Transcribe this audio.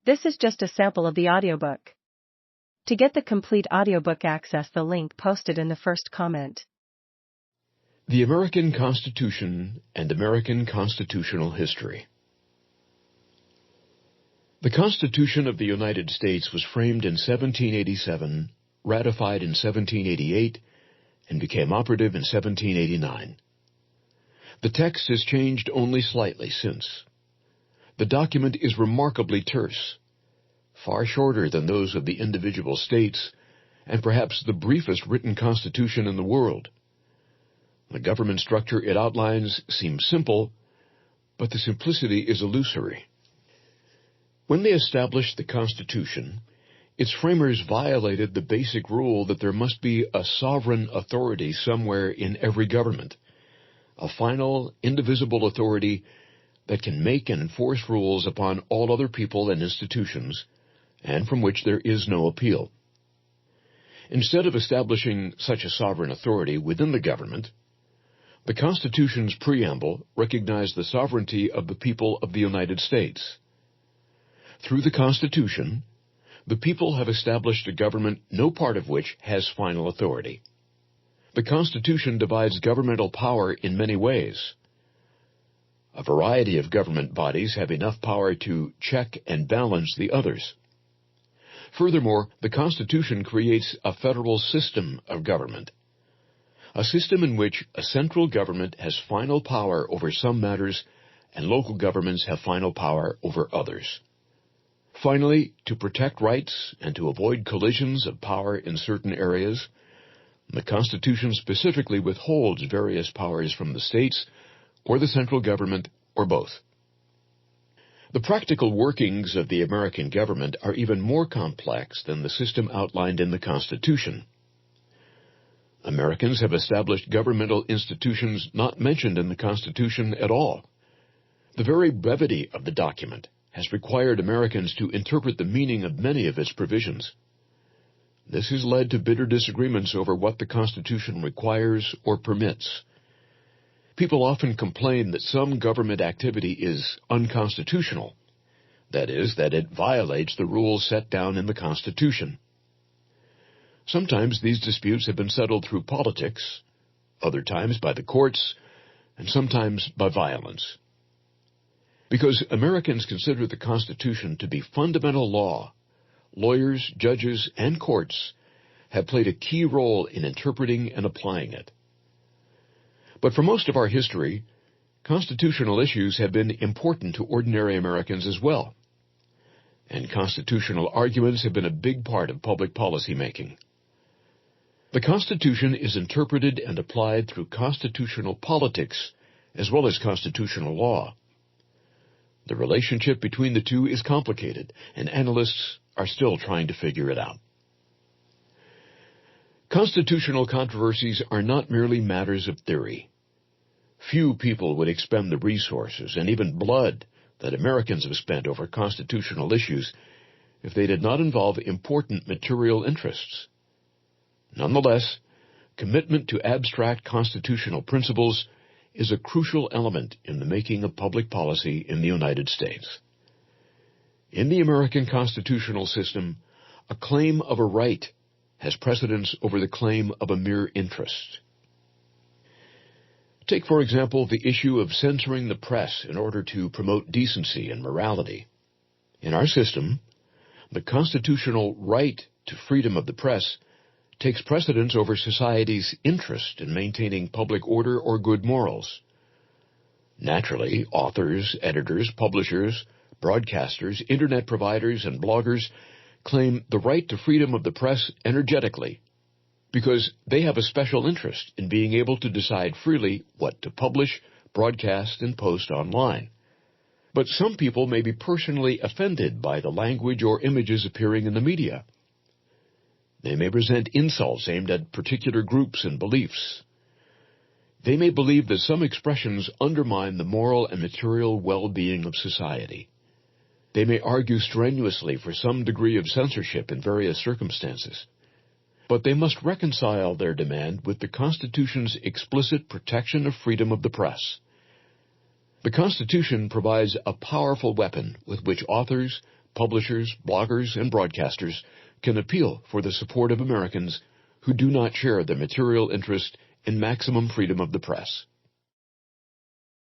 This is just a sample of the audiobook. To get the complete audiobook, access the link posted in the first comment. The American Constitution and American Constitutional History. The Constitution of the United States was framed in 1787, ratified in 1788, and became operative in 1789. The text has changed only slightly since. The document is remarkably terse, far shorter than those of the individual states, and perhaps the briefest written constitution in the world. The government structure it outlines seems simple, but the simplicity is illusory. When they established the Constitution, its framers violated the basic rule that there must be a sovereign authority somewhere in every government, a final, indivisible authority that can make and enforce rules upon all other people and institutions, and from which there is no appeal. Instead of establishing such a sovereign authority within the government, the Constitution's preamble recognized the sovereignty of the people of the United States. Through the Constitution, the people have established a government no part of which has final authority. The Constitution divides governmental power in many ways. A variety of government bodies have enough power to check and balance the others. Furthermore, the Constitution creates a federal system of government, a system in which a central government has final power over some matters and local governments have final power over others. Finally, to protect rights and to avoid collisions of power in certain areas, the Constitution specifically withholds various powers from the states or the central government, or both. The practical workings of the American government are even more complex than the system outlined in the Constitution. Americans have established governmental institutions not mentioned in the Constitution at all. The very brevity of the document has required Americans to interpret the meaning of many of its provisions. This has led to bitter disagreements over what the Constitution requires or permits. People often complain that some government activity is unconstitutional, that is, that it violates the rules set down in the Constitution. Sometimes these disputes have been settled through politics, other times by the courts, and sometimes by violence. Because Americans consider the Constitution to be fundamental law, lawyers, judges, and courts have played a key role in interpreting and applying it. But for most of our history, constitutional issues have been important to ordinary Americans as well, and constitutional arguments have been a big part of public policy making. The Constitution is interpreted and applied through constitutional politics as well as constitutional law. The relationship between the two is complicated, and analysts are still trying to figure it out. Constitutional controversies are not merely matters of theory. Few people would expend the resources and even blood that Americans have spent over constitutional issues if they did not involve important material interests. Nonetheless, commitment to abstract constitutional principles is a crucial element in the making of public policy in the United States. In the American constitutional system, a claim of a right has precedence over the claim of a mere interest. Take, for example, the issue of censoring the press in order to promote decency and morality. In our system, the constitutional right to freedom of the press takes precedence over society's interest in maintaining public order or good morals. Naturally, authors, editors, publishers, broadcasters, Internet providers, and bloggers claim the right to freedom of the press energetically because they have a special interest in being able to decide freely what to publish, broadcast, and post online. But some people may be personally offended by the language or images appearing in the media. They may resent insults aimed at particular groups and beliefs. They may believe that some expressions undermine the moral and material well-being of society. They may argue strenuously for some degree of censorship in various circumstances. But they must reconcile their demand with the Constitution's explicit protection of freedom of the press. The Constitution provides a powerful weapon with which authors, publishers, bloggers, and broadcasters can appeal for the support of Americans who do not share the material interest in maximum freedom of the press.